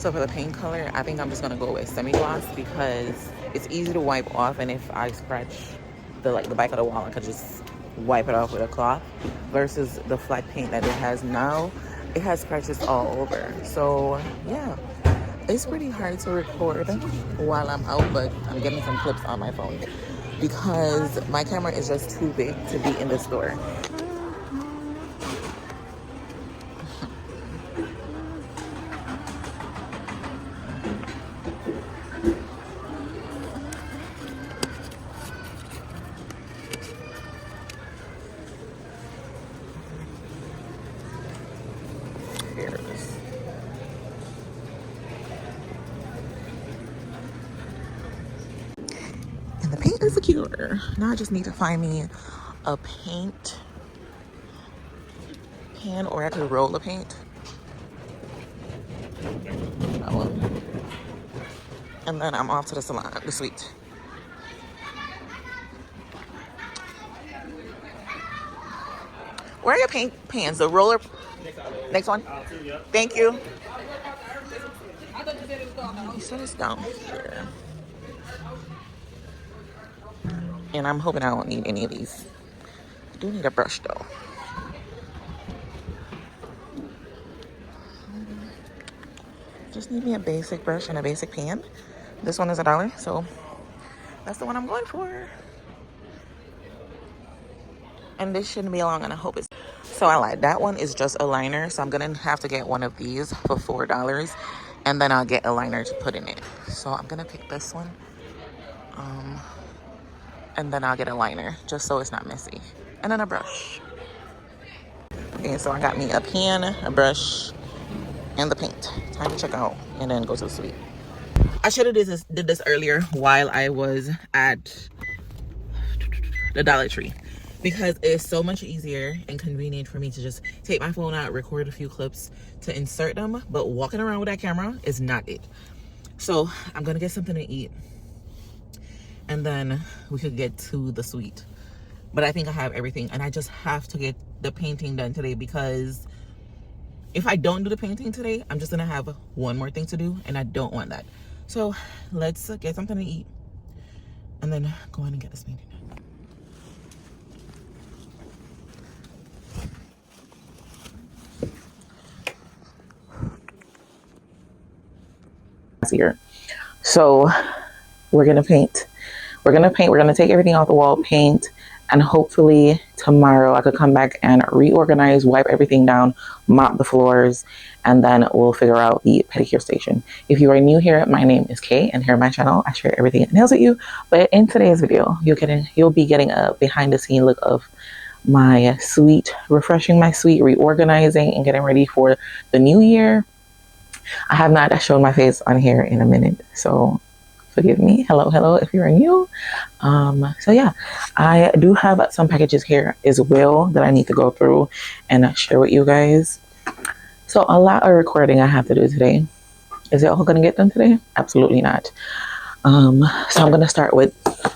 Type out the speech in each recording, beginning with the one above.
So for the paint color, I think I'm just gonna go with semi-gloss because it's easy to wipe off, and if I scratch the back of the wall, I could just wipe it off with a cloth versus the flat paint that it has now. It has scratches all over. So yeah, it's pretty hard to record while I'm out, but I'm getting some clips on my phone because my camera is just too big to be in the store. Here it is. And the paint is secure. Now I just need to find me a paint pan, or I could roll the paint. That one. And then I'm off to the salon, the suite. Where are your paint pans? The roller. Next one. Thank you. You said it's down here. And I'm hoping I don't need any of these. I do need a brush though. Just need me a basic brush and a basic pan. This one is $1, so that's the one I'm going for. And this shouldn't be long, and I hope it's... So I lied. That one is just a liner, so I'm gonna have to get one of these for $4, and then I'll get a liner to put in it. So I'm gonna pick this one, and then I'll get a liner just so it's not messy, and then a brush. Okay, so I got me a pen, a brush, and the paint. Time to check out and then go to the suite. I should have did this earlier while I was at the Dollar Tree, because it's so much easier and convenient for me to just take my phone out, record a few clips to insert them, but walking around with that camera is not it. So I'm gonna get something to eat, and then we could get to the suite. But I think I have everything, and I just have to get the painting done today, because if I don't do the painting today, I'm just gonna have one more thing to do, and I don't want that. So let's get something to eat and then go in and get this painting done. Here. So we're gonna paint. We're gonna take everything off the wall, paint, and hopefully tomorrow I could come back and reorganize, wipe everything down, mop the floors, and then we'll figure out the pedicure station. If you are new here, my name is Kay, and here on my channel I share everything that nails with you. But in today's video, you'll be getting a behind the scene look of my suite, refreshing my suite, reorganizing, and getting ready for the new year. I have not shown my face on here in a minute, so forgive me. Hello if you're new. So yeah, I do have some packages here as well that I need to go through and share with you guys. So a lot of recording I have to do today. Is it all gonna get done today? Absolutely not. So I'm gonna start with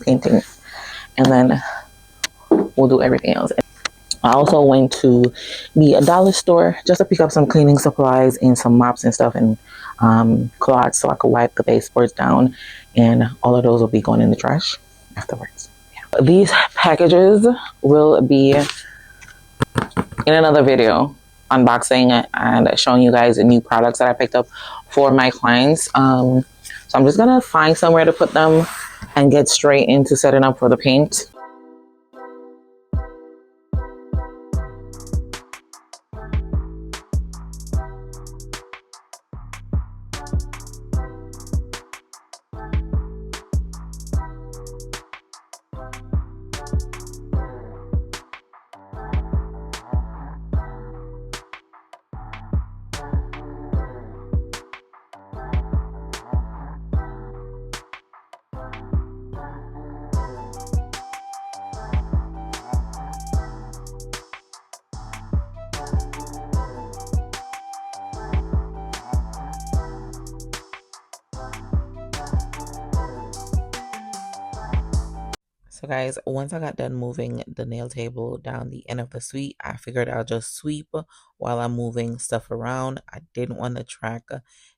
painting, and then we'll do everything else. I also went to the dollar store just to pick up some cleaning supplies and some mops and stuff, and cloths so I could wipe the baseboards down, and all of those will be going in the trash afterwards. Yeah. These packages will be in another video, unboxing and showing you guys the new products that I picked up for my clients. So I'm just gonna find somewhere to put them and get straight into setting up for the paint. So guys, once I got done moving the nail table down the end of the suite, I figured I'll just sweep while I'm moving stuff around. I didn't want to track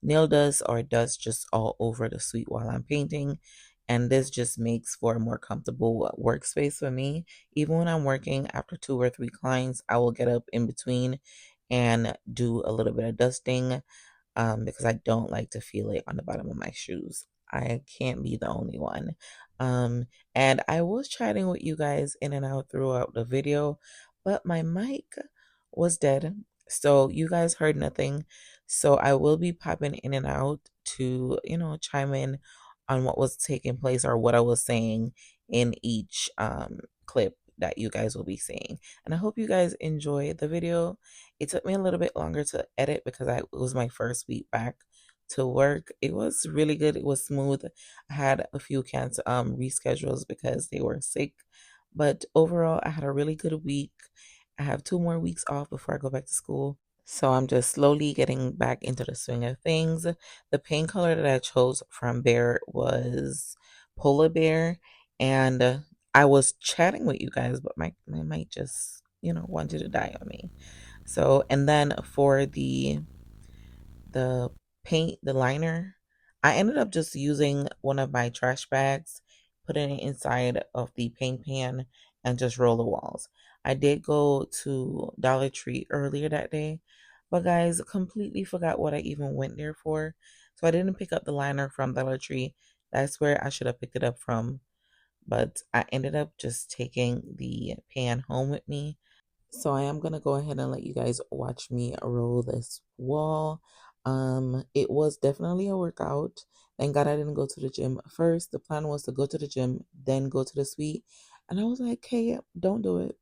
nail dust or dust just all over the suite while I'm painting. And this just makes for a more comfortable workspace for me. Even when I'm working after 2 or 3 clients, I will get up in between and do a little bit of dusting because I don't like to feel it on the bottom of my shoes. I can't be the only one. And I was chatting with you guys in and out throughout the video, but my mic was dead. So you guys heard nothing. So I will be popping in and out to, chime in on what was taking place or what I was saying in each clip that you guys will be seeing. And I hope you guys enjoy the video. It took me a little bit longer to edit because it was my first week back to work. It was really good. It was smooth. I had a few reschedules because they were sick, but overall I had a really good week. I have 2 more weeks off before I go back to school. So I'm just slowly getting back into the swing of things. The paint color that I chose from Bear was Polar Bear, and I was chatting with you guys, but my mic just, wanted to die on me. So, and then for the paint, the liner, I ended up just using one of my trash bags, putting it inside of the paint pan, and just roll the walls. I did go to Dollar Tree earlier that day, but guys, completely forgot what I even went there for. So I didn't pick up the liner from Dollar Tree. That's where I should have picked it up from. But I ended up just taking the pan home with me. So I am gonna go ahead and let you guys watch me roll this wall. It was definitely a workout. Thank God I didn't go to the gym first. The plan was to go to the gym, then go to the suite. And I was like, hey, don't do it.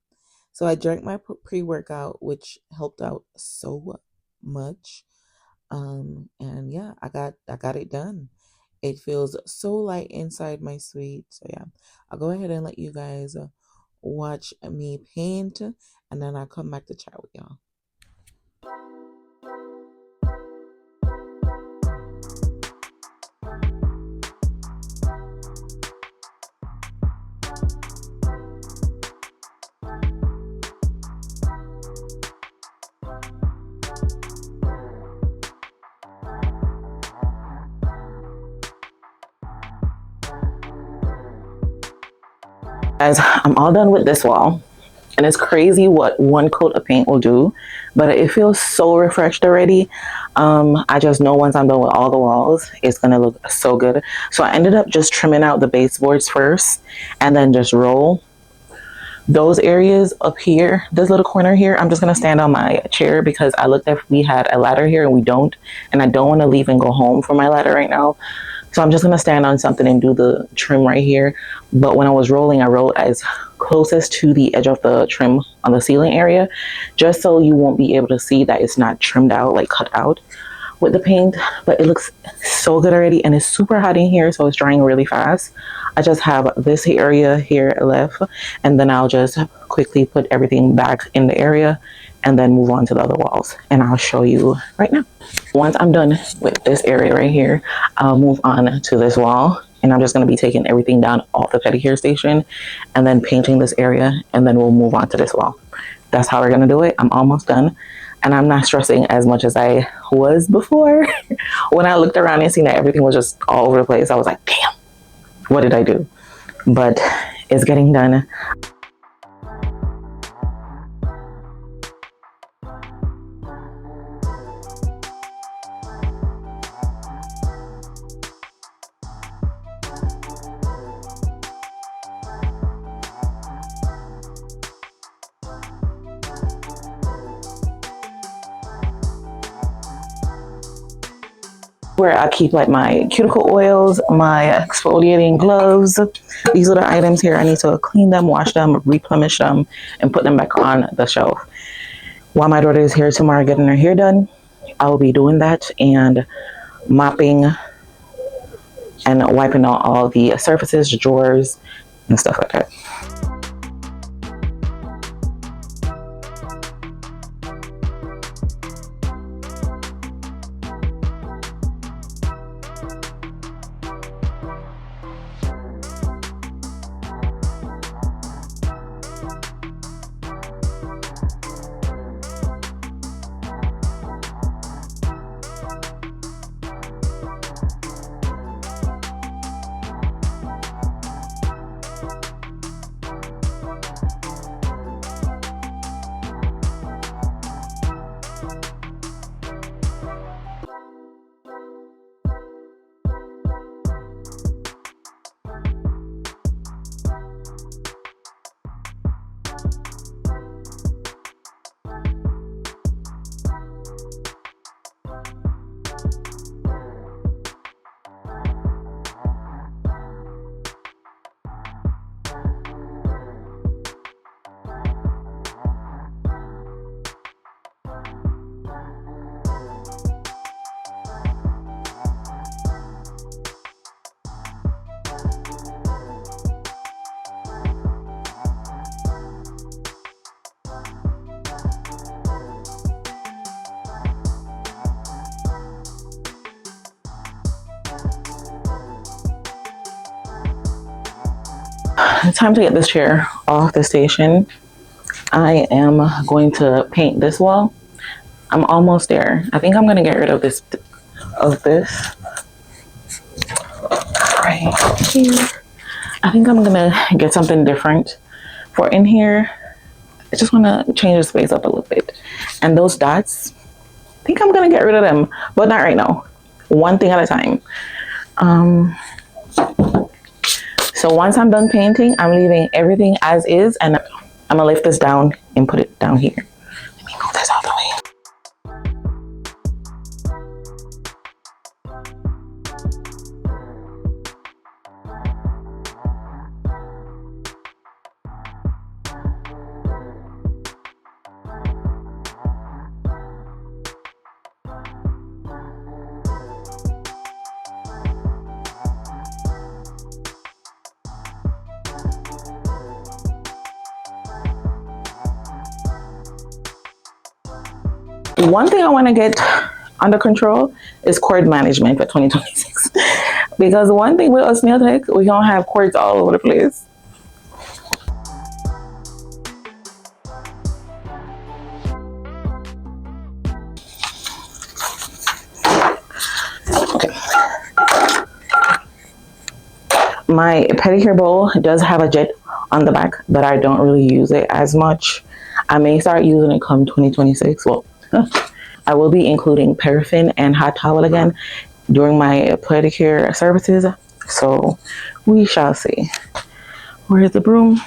So I drank my pre-workout, which helped out so much. And yeah, I got it done. It feels so light inside my suite. So yeah, I'll go ahead and let you guys watch me paint, and then I'll come back to chat with y'all. Guys, I'm all done with this wall. And it's crazy what one coat of paint will do, but it feels so refreshed already. I just know once I'm done with all the walls, it's gonna look so good. So I ended up just trimming out the baseboards first and then just roll those areas up here, this little corner here. I'm just gonna stand on my chair because I looked if we had a ladder here and we don't, and I don't want to leave and go home for my ladder right now. So I'm just gonna stand on something and do the trim right here. But when I was rolling, I rolled as closest to the edge of the trim on the ceiling area, just so you won't be able to see that it's not trimmed out, like cut out with the paint. But it looks so good already, and it's super hot in here, so it's drying really fast. I just have this area here left, and then I'll just quickly put everything back in the area and then move on to the other walls, and I'll show you right now. Once I'm done with this area right here, I'll move on to this wall, and I'm just going to be taking everything down off the pedicure station and then painting this area, and then we'll move on to this wall. That's how we're going to do it. I'm almost done, and I'm not stressing as much as I was before. When I looked around and seen that everything was just all over the place, I was like, damn, what did I do? But it's getting done. Where I keep like my cuticle oils, my exfoliating gloves. These are the items here. I need to clean them, wash them, replenish them, and put them back on the shelf. While my daughter is here tomorrow getting her hair done, I will be doing that and mopping and wiping out all the surfaces, drawers, and stuff like that. time to get this chair off the station. I am going to paint this wall. I'm almost there. I think I'm gonna get rid of this right here. I think I'm gonna get something different for in here. I just wanna change the space up a little bit. And those dots, I think I'm gonna get rid of them, but not right now. One thing at a time. So once I'm done painting, I'm leaving everything as is, and I'm gonna lift this down and put it down here. Let me move this out of the way. One thing I want to get under control is cord management for 2026. Because one thing with us nail tech, we don't have cords all over the place. Okay. My pedicure bowl does have a jet on the back, but I don't really use it as much. I may start using it come 2026. Well, I will be including paraffin and hot towel again during my pedicure services, so we shall see. Where is the broom?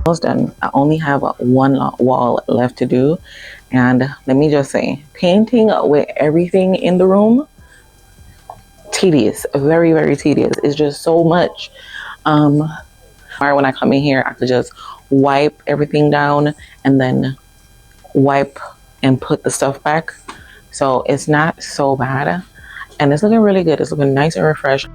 Almost done. I only have one wall left to do, and let me just say, painting with everything in the room, tedious, very, very tedious. It's just so much. When I come in here, I could just wipe everything down and then wipe and put the stuff back, so it's not so bad, and it's looking really good. It's looking nice and refreshed.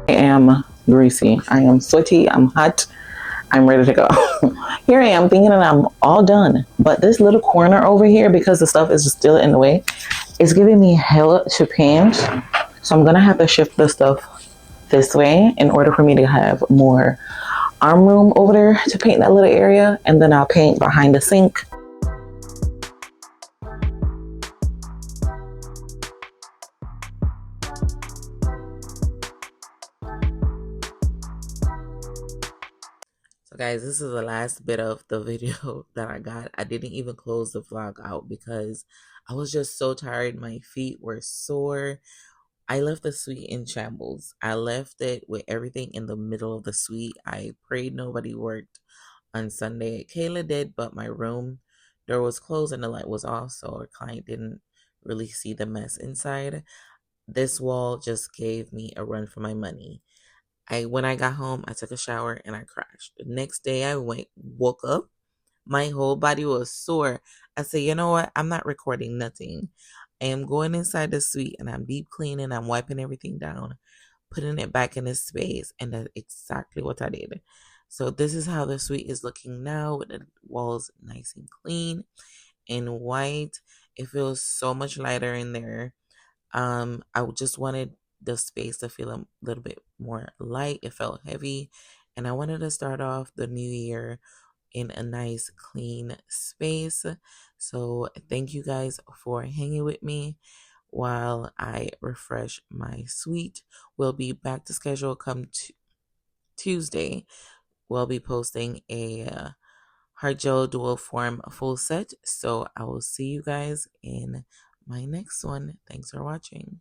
I am greasy, I am sweaty, I'm hot, I'm ready to go. Here I am thinking that I'm all done. But this little corner over here, because the stuff is still in the way, it's giving me hella to paint. So I'm going to have to shift the stuff this way in order for me to have more arm room over there to paint that little area. And then I'll paint behind the sink. So guys, this is the last bit of the video that I got. I didn't even close the vlog out because I was just so tired. My feet were sore. I left the suite in shambles. I left it with everything in the middle of the suite. I prayed nobody worked on Sunday. Kayla did, but my room door was closed and the light was off, so our client didn't really see the mess inside. This wall just gave me a run for my money. When I got home, I took a shower and I crashed. The next day I woke up, my whole body was sore. I said, you know what? I'm not recording nothing. I am going inside the suite and I'm deep cleaning, I'm wiping everything down, putting it back in its space, and that's exactly what I did. So this is how the suite is looking now, with the walls nice and clean and white. It feels so much lighter in there. I just wanted the space to feel a little bit more light. It felt heavy, and I wanted to start off the new year in a nice clean space. So thank you guys for hanging with me while I refresh my suite. We'll be back to schedule come Tuesday. We'll be posting a hard gel dual form full set. So I will see you guys in my next one. Thanks for watching.